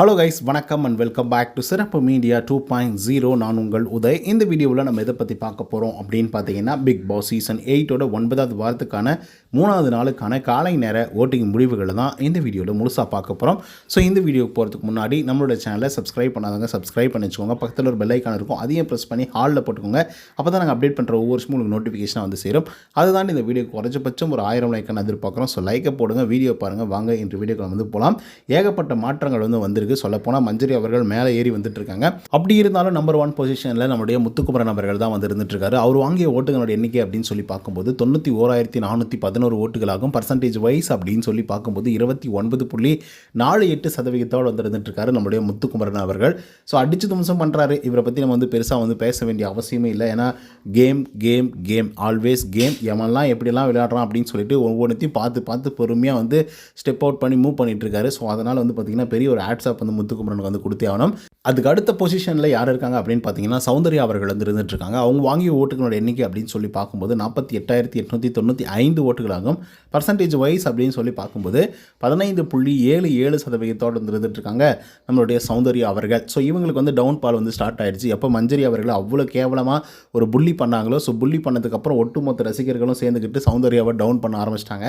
Hello guys, வணக்கம் and welcome back to சிறப்பு media 2.0. நான் உங்கள் உதய். இந்த வீடியோவில் நம்ம எதை பற்றி பார்க்க போகிறோம் அப்படின்னு பார்த்தீங்கன்னா, பிக் பாஸ் சீசன் 8ஓட 9வது வாரத்துக்கான 3வது நாளுக்கான காலை நேர ஓட்டிங் முடிவுகளை தான் இந்த வீடியோவில் முழுசாக பார்க்க போகிறோம். ஸோ இந்த வீடியோக்கு போகிறதுக்கு முன்னாடி நம்மளோட சேனலை சப்ஸ்கிரைப் பண்ணாதவங்க சப்ஸ்கிரைப் பண்ணி வச்சுக்கோங்க. பக்கத்தில் ஒரு பெல் ஐக்கான் இருக்கும், அதையும் ப்ரெஸ் பண்ணி ஹாலில் போட்டுக்கோங்க. அப்போ தான் நாங்கள் அப்டேட் பண்ணுற ஒவ்வொரு வருஷமும் உங்களுக்கு நோட்டிஃபிகேஷனாக வந்து சேரும். அதுதான் இந்த வீடியோக்கு குறைஞ்சபட்சம் ஒரு 1000 லைக்கான எதிர்பார்க்குறோம். ஸோ லைக்கை போடுங்க, வீடியோ பாருங்கள். வாங்க இன்று வீடியோக்கு வந்து போகலாம். ஏகப்பட்ட மாற்றங்கள் வந்து சொல்லப்போனால் மஞ்சரி அவர்கள் மேலே ஏறி வந்துட்டு இருக்காங்க. அப்படி இருந்தாலும் நம்பர் 1 பொசிஷனில் நம்முடைய முத்துக்குமரன் அவர்கள் தான் வந்து இருந்துட்டு இருக்காரு. அவர் வாங்கிய ஓட்டுகளோட எண்ணிக்கை அப்படின்னு சொல்லி பார்க்கும்போது 91,411 ஓட்டுகளாகும். பர்சன்டேஜ் வைஸ் அப்படின்னு சொல்லி பார்க்கும்போது 29.48% வந்து இருந்துட்டு இருக்காரு நம்முடைய முத்துக்குமரன் அவர்கள். ஸோ அடிச்சு தும்சம் பண்ணுறாரு. இவரை பற்றி நம்ம வந்து பெருசாக வந்து பேச வேண்டிய அவசியமே இல்லை. ஏன்னா game game game always game. எவன்லாம் எப்படிலாம் விளையாடுறான் அப்படின்னு சொல்லிட்டு ஒவ்வொன்றையும் பார்த்து பொறுமையாக வந்து ஸ்டெப் அவுட் பண்ணி மூவ் பண்ணிட்டு இருக்காரு. ஸோ அதனால் வந்து பார்த்திங்கன்னா பெரிய ஒரு ஆட்ஸ்அப் வந்து முத்துக்குமரனுக்கு வந்து கொடுத்தே ஆகணும். அதுக்கு அடுத்த பொசிஷனில் யார் இருக்காங்க அப்படின்னு பார்த்தீங்கன்னா, சௌந்தர்யா அவர்கள் வந்து இருந்துட்டு இருக்காங்க. அவங்க வாங்கிய ஓட்டுகளோட எண்ணிக்கை அப்படின்னு சொல்லி பார்க்கும்போது 48,895 ஓட்டுகளாகும். பர்சன்டேஜ் வைஸ் அப்படின்னு சொல்லி பார்க்கும்போது 15.77% வந்து இருந்துட்டு இருக்காங்க நம்மளுடைய சௌந்தர்யா அவர்கள். ஸோ இவங்களுக்கு வந்து டவுன் பால் வந்து ஸ்டார்ட் ஆயிடுச்சு. எப்போ மஞ்சரி அவர்கள் அவ்வளோ கேவலமாக ஒரு புள்ளி பண்ணாங்களோ, ஸோ புள்ளி பண்ணதுக்கப்புறம் ஒட்டுமொத்த ரசிகர்களும் சேர்ந்துக்கிட்டு சௌந்தர்யாவை டவுன் பண்ண ஆரம்பிச்சிட்டாங்க.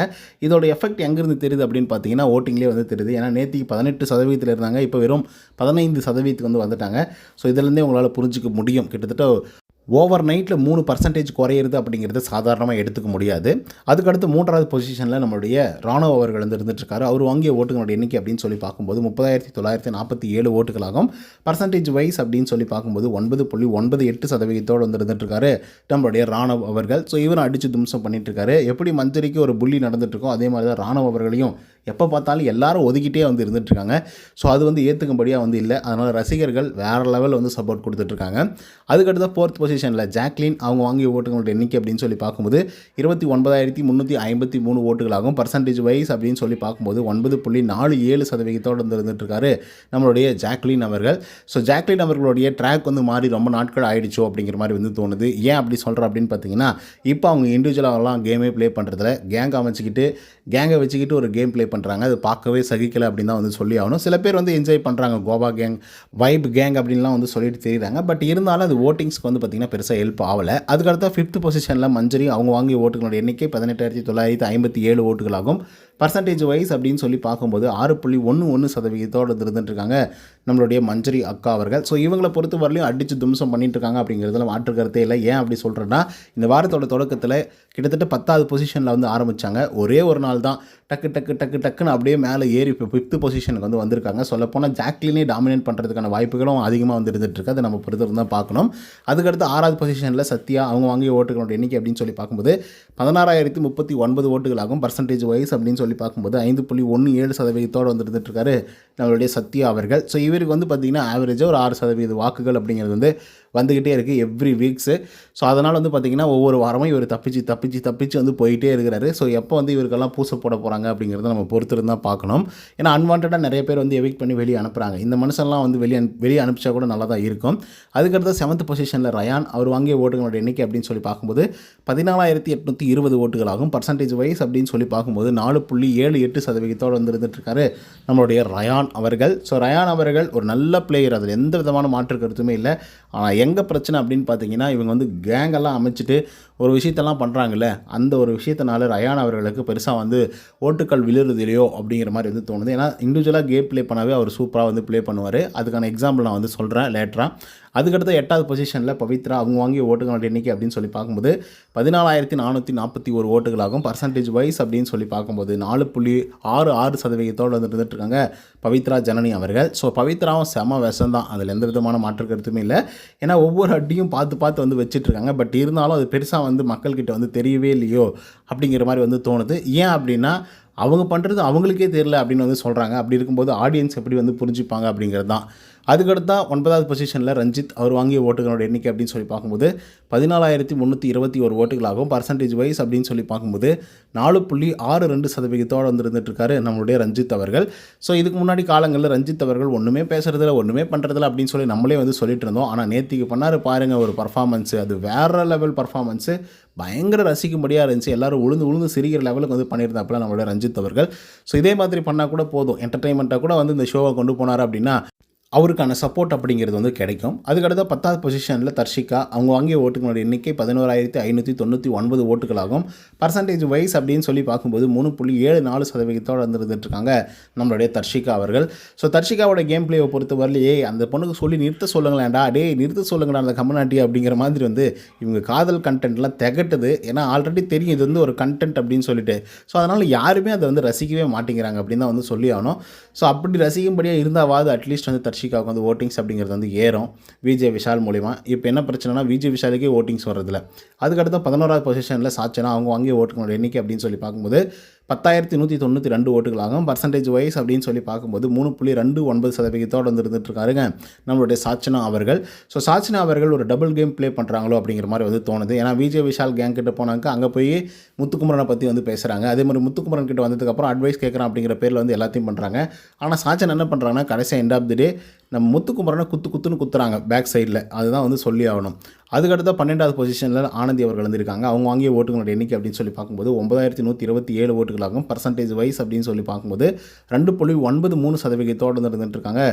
இதோட எஃபெக்ட் எங்கேருந்து தெரியுது அப்படின்னு பார்த்தீங்கன்னா, ஓட்டிங்லேயே வந்து தெரியுது. ஏன்னா நேற்றுக்கு 18% இருந்தாங்க, இப்போ வெறும் 15% வந்து வந்துட்டாங்க. ஸோ இதிலேருந்தே உங்களால் புரிஞ்சிக்க முடியும். கிட்டத்தட்ட ஓவர் நைட்டில் 3% குறையிறது அப்படிங்கிறது சாதாரணமாக எடுத்துக்க முடியாது. அதுக்கடுத்து 3வது பொசிஷனில் நம்மளுடைய ராணுவ அவர்கள் வந்து இருந்துட்டுருக்காரு. அவர் வாங்கிய ஓட்டுகளோட எண்ணிக்கை அப்படின்னு சொல்லி பார்க்கும்போது 30,947 ஓட்டுகளாகும். பர்சன்டேஜ் வைஸ் அப்படின்னு சொல்லி பார்க்கும்போது 9.98% வந்து இருந்துட்டுருக்காரு நம்மளுடைய ராணுவ அவர்கள். ஸோ இவரும் அடித்து தும்சம் பண்ணிட்டுருக்காரு. எப்படி மஞ்சரிக்கு ஒரு புள்ளி நடந்துட்டுருக்கோ அதே மாதிரி தான் ராணுவ அவர்களையும் எப்போ பார்த்தாலும் எல்லாரும் ஒதுக்கிட்டே வந்து இருந்துகிட்ருக்காங்க. ஸோ அது வந்து ஏற்றுக்கும்படியாக வந்து இல்லை. அதனால் ரசிகர்கள் வேறு லெவலில் வந்து சப்போர்ட் கொடுத்துட்ருக்காங்க. அதுக்கடுத்த 4th பொசிஷனில் ஜாக்லின் அவங்க வாங்கிய ஓட்டுகளோட எண்ணிக்கை அப்படின்னு சொல்லி பார்க்கும்போது 29,353 ஓட்டுகளாகும். பர்சன்டேஜ் வைஸ் அப்படின்னு சொல்லி பார்க்கும்போது 9.47% வந்து இருந்துகிட்ருக்காரு நம்மளுடைய ஜாக்லின் அவர்கள். ஸோ ஜாக்லின் அவர்களுடைய ட்ராக் வந்து மாறி ரொம்ப நாட்கள் ஆகிடுச்சோ அப்படிங்கிற மாதிரி வந்து தோணுது. ஏன் அப்படி சொல்கிறேன் அப்படின்னு பார்த்தீங்கன்னா, இப்போ அவங்க இண்டிவிஜுவலாகலாம் கேமே ப்ளே பண்ணுறதில்ல. கேங்கை வச்சுக்கிட்டு ஒரு கேம் ப்ளே பண்ணுறாங்க. அது பார்க்கவே சகிக்கலை அப்படின்னு தான் வந்து சொல்லி ஆகணும். சில பேர் வந்து என்ஜாய் பண்ணுறாங்க, கோவா கேங், வைப் கேங் அப்படின்லாம் வந்து சொல்லிட்டு தெரியுறாங்க. பட் இருந்தாலும் அது ஓட்டிங்ஸ்க்கு வந்து பார்த்திங்கன்னா பெருசாக ஹெல்ப் ஆகலை. அதுக்கடுத்த 5th பொசிஷனில் மஞ்சரி அவங்க வாங்கிய ஓட்டுகளோட எண்ணிக்கை 18,957 ஓட்டுகளாகும். பர்சன்டேஜ் வைஸ் அப்படின்னு சொல்லி பார்க்கும்போது 6.11% இருந்துட்டுருக்காங்க நம்மளுடைய மஞ்சரி அக்கா அவர்கள். ஸோ இவங்களை பொறுத்த வரலையும் அடித்து தும்சம் பண்ணிட்டு இருக்காங்க அப்படிங்கிறதுல மாற்று கருத்தே இல்லை. ஏன் அப்படி சொல்கிறேன்னா, இந்த வாரத்தோட தொடக்கத்தில் கிட்டத்தட்ட 10வது பொசிஷனில் வந்து ஆரம்பித்தாங்க. ஒரே ஒரு நாள் தான் டக்குன்னு அப்படியே மேலே ஏறி இப்போ 5th பொசிஷனுக்கு வந்து வந்திருக்காங்க. சொல்லப்போனால் ஜாக்லினே டாமினேட் பண்ணுறதுக்கான வாய்ப்புகளும் அதிகமாக வந்து இருந்துகிட்ருக்கு. அதை நம்ம பொறுத்து தான் பார்க்கணும். அதுக்கடுத்து 6வது பொசிஷனில் சத்யா அவங்க வாங்கிய ஓட்டுகளோட எண்ணிக்கை அப்படின்னு சொல்லி பார்க்கும்போது 16,039 ஓட்டுகளாகும். பர்சன்டேஜ் வைஸ் அப்படின்னு சொல்லி பார்க்கும்போது 5.17% வந்து இருந்துகிட்ருக்காரு நம்மளுடைய சத்யா அவர்கள். ஸோ இவருக்கு வந்து பார்த்திங்கன்னா ஆவரேஜாக ஒரு 6% வாக்குகள் அப்படிங்கிறது வந்து வந்துக்கிட்டே இருக்குது எவ்ரி வீக்ஸு. ஸோ அதனால் வந்து பார்த்திங்கன்னா ஒவ்வொரு வாரமும் இவர் தப்பிச்சு வந்து போயிட்டே இருக்கிறாரு. ஸோ எப்போ வந்து இவருக்கெல்லாம் பூசை போட போகிறாங்க அப்படிங்கிறத நம்ம பொறுத்திருந்து தான் பார்க்கணும். ஏன்னா அன்வான்டாக நிறைய பேர் வந்து எவிக்ட் பண்ணி வெளியே அனுப்புகிறாங்க. இந்த மனுஷன்லாம் வந்து வெளியே அனுப்பிச்சா கூட நல்லா தான் இருக்கும். அதுக்கடுத்து 7th பொசிஷனில் ரயான் அவர் வாங்கிய ஓட்டுகளோட எண்ணிக்கை அப்படின்னு சொல்லி பார்க்கும்போது 14,820 ஓட்டுகளாகும். பர்சன்டேஜ் வைஸ் அப்படின்னு சொல்லி பார்க்கும்போது 4.78% வந்து இருந்துகிட்ருக்காரு நம்மளுடைய ரயான் அவர்கள். ஸோ ரயான் அவர்கள் ஒரு நல்ல பிளேயர், அதில் எந்த விதமான மாற்று கருத்துமே இல்லை. ஆனால் எங்கே பிரச்சனை அப்படின்னு பார்த்தீங்கன்னா, இவங்க வந்து கேங்கெல்லாம் அமைச்சிட்டு ஒரு விஷயத்தெல்லாம் பண்ணுறாங்கல்ல, அந்த ஒரு விஷயத்தினால ரயான் அவர்களுக்கு பெருசாக வந்து ஓட்டுக்கள் விழுறதில்லையோ அப்படிங்கிற மாதிரி வந்து தோணுது. ஏன்னா இண்டிவிஜுவலாக கேம் ப்ளே பண்ணாவே அவர் சூப்பராக வந்து ப்ளே பண்ணுவார். அதுக்கான எக்ஸாம்பிள் நான் வந்து சொல்கிறேன் லேட்டராக. அதுக்கடுத்து 8வது பொசிஷனில் பவித்ரா அவங்க வாங்கிய ஓட்டுகளோட எண்ணிக்கை அப்படின்னு சொல்லி பார்க்கும்போது 14,441 ஓட்டுகளாகும். பர்சன்டேஜ் வைஸ் அப்படின்னு சொல்லி பார்க்கும்போது 4.66% வந்து இருந்துகிட்ருக்காங்க பவித்ரா ஜனனி அவர்கள். ஸோ பவித்ராவும் செம விஷம் தான், அதில் எந்த விதமான மாற்று கருத்துமே இல்லை. ஏன்னா ஒவ்வொரு அடியும் பார்த்து வந்து வச்சிட்ருக்காங்க. பட் இருந்தாலும் அது பெருசாக வந்து மக்கள்கிட்ட வந்து தெரியவே இல்லையோ அப்படிங்கிற மாதிரி வந்து தோணுது. ஏன் அப்படின்னா, அவங்க பண்ணுறது அவங்களுக்கே தெரியல அப்படின்னு வந்து சொல்கிறாங்க. அப்படி இருக்கும்போது ஆடியன்ஸ் எப்படி வந்து புரிஞ்சுப்பாங்க அப்படிங்கிறது தான். அதுக்கடுத்தா 9வது பொசிஷனில் ரஞ்சித் அவர் வாங்கிய ஓட்டுகளோட எண்ணிக்கை அப்படின்னு சொல்லி பார்க்கும்போது 14,321 ஓட்டுகளாகவும் பர்சன்டேஜ் வைஸ் அப்படின்னு சொல்லி பார்க்கும்போது 4.62% வந்துருந்துட்டு இருக்காரு நம்மளுடைய ரஞ்சித் அவர்கள். ஸோ இதுக்கு முன்னாடி காலங்களில் ரஞ்சித் அவர்கள் ஒன்றுமே பேசுறதில்ல ஒன்றுமே பண்ணுறதில்ல அப்படின்னு சொல்லி நம்மளே வந்து சொல்லிட்டு இருந்தோம். ஆனால் நேத்திக்கு பண்ணார் பாருங்கள் ஒரு பர்ஃபார்மன்ஸு, அது வேறு லெவல் பர்ஃபார்மன்ஸு, பயங்கர ரசிக்கும்படியாக இருந்துச்சு. எல்லோரும் உளுந்து சிரிக்கிற லெவலுக்கு வந்து பண்ணியிருந்தாப்புல நம்மளுடைய ரஞ்சித் அவர்கள். ஸோ இதே மாதிரி பண்ணால் கூட போதும், என்டர்டெயின்மெண்ட்டாக கூட வந்து இந்த ஷோவை கொண்டு போனார் அப்படின்னா அவருக்கான சப்போர்ட் அப்படிங்கிறது வந்து கிடைக்கும். அதுக்கடுத்த 10வது பொசிஷனில் தர்ஷிகா அவங்க வாங்கிய ஓட்டுகளோட எண்ணிக்கை 11,599 ஓட்டுகளாகும். பர்சன்டேஜ் வைஸ் அப்படின்னு சொல்லி பார்க்கும்போது 3.74% வந்துருந்துட்டுருக்காங்க நம்மளுடைய தர்ஷிகா அவர்கள். ஸோ தர்ஷிகாவோட கேம் பிளேவை பொறுத்த வரலையே அந்த பொண்ணுக்கு சொல்லி நிறுத்த சொல்லுங்களேன்டா, நிறுத்த சொல்லுங்கடா அந்த கம்யூனிட்டி அப்படிங்கிற மாதிரி வந்து இவங்க காதல் கண்டென்ட்லாம் திகட்டுது. ஏன்னா ஆல்ரெடி தெரியும் இது வந்து ஒரு கண்டென்ட் அப்படின்னு சொல்லிட்டு. ஸோ அதனால் யாருமே அதை வந்து ரசிக்கவே மாட்டேங்கிறாங்க அப்படின்னு தான் வந்து சொல்லி ஆகணும். ஸோ அப்படி ரசிக்கும்படியாக இருந்தாவது அட்லீஸ்ட் வந்து தர்ஷிகாவுக்கு வந்து ஓட்டிங்ஸ் அப்படிங்கிறது வந்து ஏறும் விஜய் விஷால் மூலிமா. இப்போ என்ன பிரச்சனைனா விஜய் விஷாலுக்கே ஓட்டிங்ஸ் வர்றதில்ல. அதுக்கடுத்து 11வது பொசிஷனில் சாச்சனா அவங்க வாங்கிய ஓட்டுகளோட எண்ணிக்கை அப்படின்னு சொல்லி பார்க்கும்போது 10,192 ஓட்டுகளாகும். பர்சன்டேஜ் வைஸ் அப்படின்னு சொல்லி பார்க்கும்போது 3.29% வந்துருந்துட்டு இருக்காருங்க நம்மளுடைய சாச்சனா அவர்கள். ஸோ சாச்சனா அவர்கள் ஒரு டபுள் கேம் ப்ளே பண்ணுறாங்களோ அப்படிங்கிற மாதிரி வந்து தோணுது. ஏன்னா விஜய் விஷால் கேங் கிட்ட போனாங்க, அங்கே போய் முத்துக்குமரனை பற்றி வந்து பேசுகிறாங்க. அதே மாதிரி முத்துக்குமரன் கிட்ட வந்ததுக்கப்புறம் அட்வைஸ் கேட்குறான் அப்படிங்கிற பேரில் வந்து எல்லாத்தையும் பண்ணுறாங்க. ஆனால் சாச்சனா என்ன பண்ணுறாங்கன்னா கடைசியாக எண்ட் ஆஃப் தி டே நம்ம முத்துக்குமரனை குத்துன்னு குத்துறாங்க பேக் சைடில். அதுதான் வந்து சொல்லி ஆகணும். அதுக்கடுத்த 12வது பொசிஷனில் ஆனந்தி அவர்கள் வந்துருக்காங்க. அவங்க வாங்கிய ஓட்டுகளோட எண்ணிக்கை அப்படின்னு சொல்லி பார்க்கும்போது 9,127 ஓட்டுகளாகும். பர்சன்டேஜ் வைஸ் அப்படின்னு சொல்லி பார்க்கும்போது 2.93% இருந்துட்டுருக்காங்க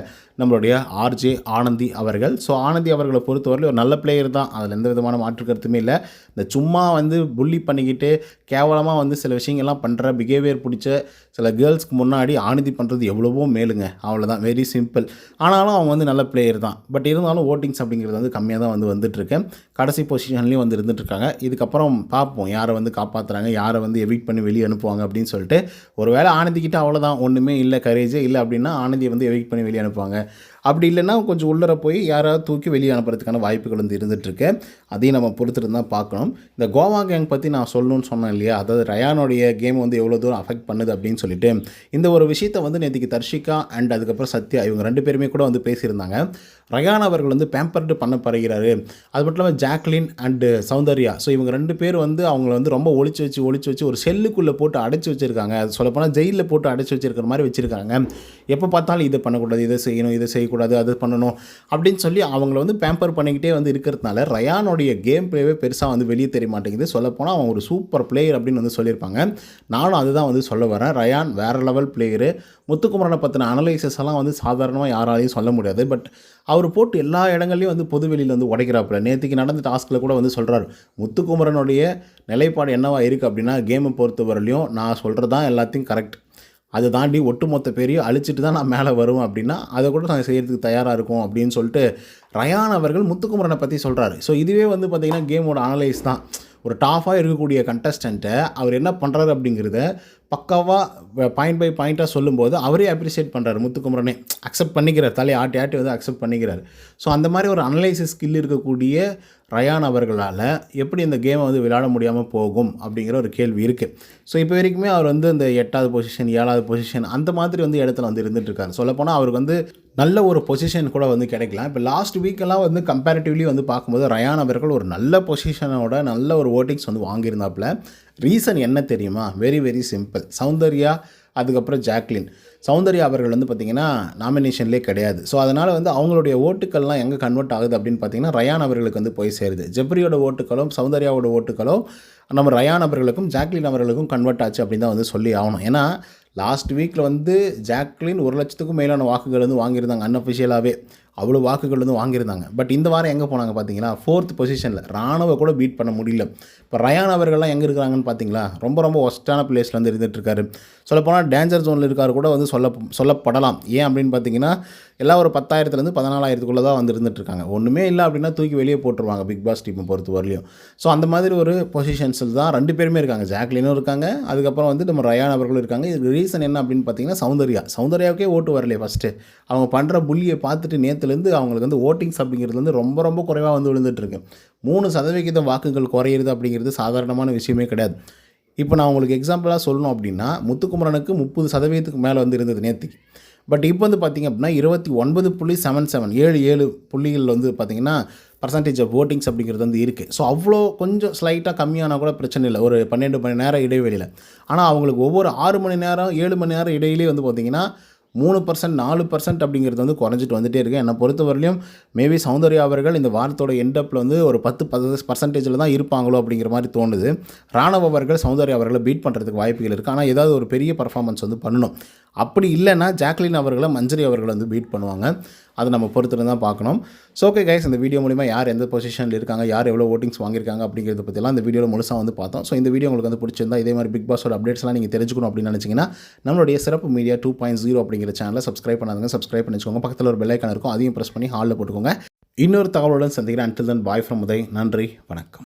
நம்மளுடைய ஆர்ஜே ஆனந்தி அவர்கள். ஸோ ஆனந்தி அவர்களை பொறுத்தவரையில் ஒரு நல்ல பிளேயர் தான், அதில் எந்த விதமான மாற்று கருத்துமே இல்லை. இந்த சும்மா வந்து புள்ளி பண்ணிக்கிட்டு கேவலமாக வந்து சில விஷயங்கள்லாம் பண்ணுற பிஹேவியர் பிடிச்ச சில கேர்ள்ஸ்க்கு முன்னாடி ஆனந்தி பண்ணுறது எவ்வளவோ மேலுங்க, அவ்வளோதான், வெரி சிம்பிள். ஆனாலும் அவங்க வந்து நல்ல பிளேயர் தான். பட் இருந்தாலும் ஓட்டிங்ஸ் அப்படிங்கிறது வந்து கம்மியாக தான் வந்து வந்துட்டுருக்கு. கடைசி பொசிஷன்லேயும் வந்து இருந்துகிட்ருக்காங்க. இதுக்கப்புறம் பார்ப்போம் யாரை வந்து காப்பாற்றுறாங்க, யாரை வந்து எவிட் பண்ணி வெளியே அனுப்புவாங்க அப்படின்னு சொல்லிட்டு. ஒரு வேளை ஆனந்திக்கிட்ட அவ்வளோதான் ஒன்றுமே இல்லை, கரேஜே இல்லை அப்படின்னா ஆனந்தியை வந்து எவிட் பண்ணி வெளியே அனுப்புவாங்க. அப்படி இல்லைன்னா கொஞ்சம் உள்ளர போய் யாராவது தூக்கி வெளியே அனுப்புறதுக்கான வாய்ப்புகள் வந்து இருந்துகிட்ருக்கு. அதையும் நம்ம பொறுத்துட்டு தான் பார்க்கணும். இந்த கோவா கேங் பற்றி நான் சொல்லணும்னு சொன்னேன் இல்லையா, அதாவது ரயானுடைய கேம் வந்து எவ்வளோ தூரம் அஃபெக்ட் பண்ணுது அப்படின்னு சொல்லிட்டு இந்த ஒரு விஷயத்தை வந்து நேற்றுக்கு தர்ஷிகா அண்ட் அதுக்கப்புறம் சத்யா இவங்க 2 பேருமே கூட வந்து பேசியிருந்தாங்க. ரயான் அவர்கள் வந்து பேம்பர்டு பண்ணப்படுகிறாரு. அது மட்டும் இல்லாமல் ஜாக்லின் அண்டு சௌந்தர்யா, ஸோ இவங்க 2 பேர் வந்து அவங்கள வந்து ரொம்ப ஒளிச்சு வச்சு ஒரு செல்லுக்குள்ளே போட்டு அடைச்சி வச்சுருக்காங்க. அது சொல்லப்போனால் ஜெயிலில் போட்டு அடைச்சி வச்சுருக்கிற மாதிரி வச்சுருக்காங்க. எப்போ பார்த்தாலும் இதை பண்ணக்கூடாது, இதை செய்யணும், இதை செய்யக்கூடாது, அது பண்ணணும் அப்படின்னு சொல்லி அவங்கள வந்து பேம்பர் பண்ணிக்கிட்டே வந்து இருக்கிறதுனால ரயானுடைய கேம் பிளேவே பெருசாக வந்து வெளியே தெரிய மாட்டேங்குது. சொல்லப்போனால் அவன் ஒரு சூப்பர் பிளேயர் அப்படின்னு வந்து சொல்லியிருப்பாங்க. நானும் அதுதான் வந்து சொல்ல வரேன். ரயான் வேறு லெவல் பிளேயரு. முத்துக்குமரனை பற்றின அனலைசிஸ் எல்லாம் வந்து சாதாரணமாக யாராலையும் சொல்ல முடியாது. பட் அவர் போட்டு எல்லா இடங்கள்லையும் வந்து பொதுவெளியில் வந்து உடைக்கிறாப்புல. நேற்றுக்கு நடந்த டாஸ்கில் கூட வந்து சொல்கிறார், முத்துக்குமரனுடைய நிலைப்பாடு என்னவா இருக்குது அப்படின்னா கேமை பொறுத்தவரையிலையும் நான் சொல்கிறது தான் எல்லாத்தையும் கரெக்ட், அதை தாண்டி ஒட்டுமொத்த பேரையும் அழிச்சிட்டு தான் நான் மேலே வருவேன் அப்படின்னா அதை கூட நாங்கள் செய்கிறதுக்கு தயாராக இருக்கும் அப்படின்னு சொல்லிட்டு ரயான் அவர்கள் முத்துக்குமரனை பற்றி சொல்கிறாரு. ஸோ இதுவே வந்து பார்த்திங்கன்னா கேமோட அனலைஸ் தான். ஒரு டாஃபாக இருக்கக்கூடிய கண்டஸ்டண்ட்டை அவர் என்ன பண்ணுறாரு அப்படிங்கிறத பக்காவாக பாயிண்ட் பை பாயிண்ட்டாக சொல்லும்போது அவரே அப்ரிஷியேட் பண்ணுறாரு. முத்துக்குமரனே அக்செப்ட் பண்ணிக்கிறார், தலையை ஆட்டி வந்து அக்செப்ட் பண்ணிக்கிறார். ஸோ அந்த மாதிரி ஒரு அனலைசிஸ் ஸ்கில் இருக்கக்கூடிய ரயான் அவர்களால் எப்படி இந்த கேமை வந்து விளையாட முடியாமல் போகும் அப்படிங்கிற ஒரு கேள்வி இருக்குது. ஸோ இப்போ வரைக்குமே அவர் வந்து இந்த 8வது பொசிஷன் 7வது பொசிஷன் அந்த மாதிரி வந்து இடத்துல வந்து இருந்துகிட்ருக்காரு. சொல்லப்போனால் அவருக்கு வந்து நல்ல ஒரு பொசிஷன் கூட வந்து கிடைக்கலாம். இப்போ லாஸ்ட் வீக்கெல்லாம் வந்து கம்பேரிட்டிவ்லி வந்து பார்க்கும்போது ரயான் அவர்கள் ஒரு நல்ல பொசிஷனோட நல்ல ஒரு ஓட்டிங்ஸ் வந்து வாங்கியிருந்தாப்புல. ரீசன் என்ன தெரியுமா? Very very simple. சௌந்தர்யா அதுக்கப்புறம் ஜாக்லின். சௌந்தர்யா அவர்கள் வந்து பார்த்திங்கன்னா நாமினேஷன்லேயே கிடையாது. ஸோ அதனால் வந்து அவங்களுடைய ஓட்டுக்கள்லாம் எங்கே கன்வெர்ட் ஆகுது அப்படின்னு பார்த்திங்கன்னா ரயான் அவர்களுக்கு வந்து போய் சேருது. ஜெப்ரியோட ஓட்டுக்களும் சௌந்தர்யாவோட ஓட்டுக்களும் நம்ம ரயான் அவர்களுக்கும் ஜாக்லின் அவர்களுக்கும் கன்வெர்ட் ஆச்சு அப்படின்னு தான் வந்து சொல்லி ஆகணும். ஏன்னா லாஸ்ட் வீக்கில் வந்து ஜாக்லின் 1,00,000க்கும் மேலான வாக்குகள் வந்து வாங்கியிருந்தாங்க அன்அஃபிஷியலாகவே. அவ்வளோ வாக்குகள் வந்து வாங்கியிருந்தாங்க. பட் இந்த வாரம் எங்கே போனாங்க பார்த்தீங்களா? 4th பொசிஷனில். ராணுவ கூட பீட் பண்ண முடியல. இப்போ ரயான் அவர்கள்லாம் எங்கே இருக்கிறாங்கன்னு பார்த்தீங்களா? ரொம்ப ஒஸ்ட்டான பிளேஸில் வந்து இருந்துகிட்ருக்காரு. சொல்லப்போனால் டேஞ்சர் ஜோனில் இருக்காரு கூட வந்து சொல்லப்படலாம். ஏன் அப்படின்னு பார்த்தீங்கன்னா எல்லாம் ஒரு 10,000லேருந்து 14,000க்குள்ளே தான் வந்து இருந்துகிட்ருக்காங்க. ஒன்றுமே இல்லை அப்படின்னா தூக்கி வெளியே போட்டுருவாங்க பிக் பாஸ் டீமை பொறுத்த வரலையும். ஸோ அந்த மாதிரி ஒரு பொசிஷன்ஸில் தான் 2 பேருமே இருக்காங்க. ஜாக்லினும் இருக்காங்க, அதுக்கப்புறம் வந்து நம்ம ரயான் அவர்களும் இருக்காங்க. இதுக்கு ரீசன் என்ன அப்படின்னு பார்த்தீங்கன்னா சௌந்தர்யாவுக்கே ஓட்டு வரலையே ஃபஸ்ட்டு. அவங்க பண்ணுற புள்ளியை பார்த்துட்டு நேற்றுலேருந்து அவங்களுக்கு வந்து ஓட்டிங்ஸ் அப்படிங்கிறது வந்து ரொம்ப குறைவாக வந்து விழுந்துட்டுருக்கு. 3% வாக்குகள் குறையிறது அப்படிங்கிறது சாதாரணமான விஷயமே கிடையாது. இப்போ நான் உங்களுக்கு எக்ஸாம்பிளாக சொல்லணும் அப்படின்னா முத்துக்குமரனுக்கு 30% மேலே வந்து இருந்தது நேற்றுக்கு. பட் இப்போ வந்து பார்த்திங்க அப்படின்னா 29.77 7 புள்ளிகள் வந்து பார்த்திங்கன்னா பர்சன்டேஜ் ஆஃப் ஓட்டிங்ஸ் அப்படிங்கிறது வந்து இருக்குது. ஸோ அவ்வளோ கொஞ்சம் ஸ்லைட்டாக கம்மியானால் கூட பிரச்சனை இல்லை ஒரு 12 மணி நேரம் இடைவெளியில். ஆனால் அவங்களுக்கு ஒவ்வொரு 6 மணி நேரம் 7 மணி நேரம் இடையிலே வந்து பார்த்திங்கன்னா 3% 4% அப்படிங்கிறது வந்து குறைஞ்சிட்டு வந்துகிட்டே இருக்குது. என்னை பொறுத்தவரையிலும் மேபி சௌந்தர்யா அவர்கள் இந்த வாரத்தோட எண்டப்பில் வந்து ஒரு 10% தான் இருப்பாங்களோ அப்படிங்கிற மாதிரி தோணுது. ராணவ் அவர்கள் சௌந்தர்யா அவர்களை பீட் பண்ணுறதுக்கு வாய்ப்புகள் இருக்குது. ஆனால் ஏதாவது ஒரு பெரிய பர்ஃபார்மன்ஸ் வந்து பண்ணணும். அப்படி இல்லைன்னா ஜாக்லின் அவர்களை மஞ்சரி அவர்கள் வந்து பீட் பண்ணுவாங்க. அதை நம்ம பொறுத்துட்டு தான் பார்க்கணும். ஸோ ஓகே கைஸ், இந்த வீடியோ மூலிமா யார் எந்த பொசிஷனில் இருக்காங்க, யார் எவ்வளோ ஓட்டிங்ஸ் வாங்கியிருக்காங்க அப்படிங்கிறத பற்றிலாம் இந்த வீடியோவில் முழுசாக வந்து பார்த்தோம். ஸோ இந்த வீடியோ உங்களுக்கு வந்து பிடிச்சிருந்தா இதே மாதிரி பிக் பாஸோட அப்டேட்ஸ்லாம் நீங்கள் தெரிஞ்சுக்கணும் அப்படின்னு நினச்சிங்கன்னா நம்மளுடைய சிறப்பு மீடியா 2.0 அப்படிங்கிற சேனலை சப்ஸ்கிரைப் பண்ணாதுங்க, சப்ஸ்கிரைப் பண்ணி வச்சுக்கோங்க. பக்கத்தில் ஒரு பெல் ஐக்கான் இருக்கும், அதையும் ப்ரெஸ் பண்ணி ஹாலில் போட்டுக்கோங்க. இன்னொரு தகவலுடன் சந்திக்கிறேன். Until then bye from Uday. நன்றி, வணக்கம்.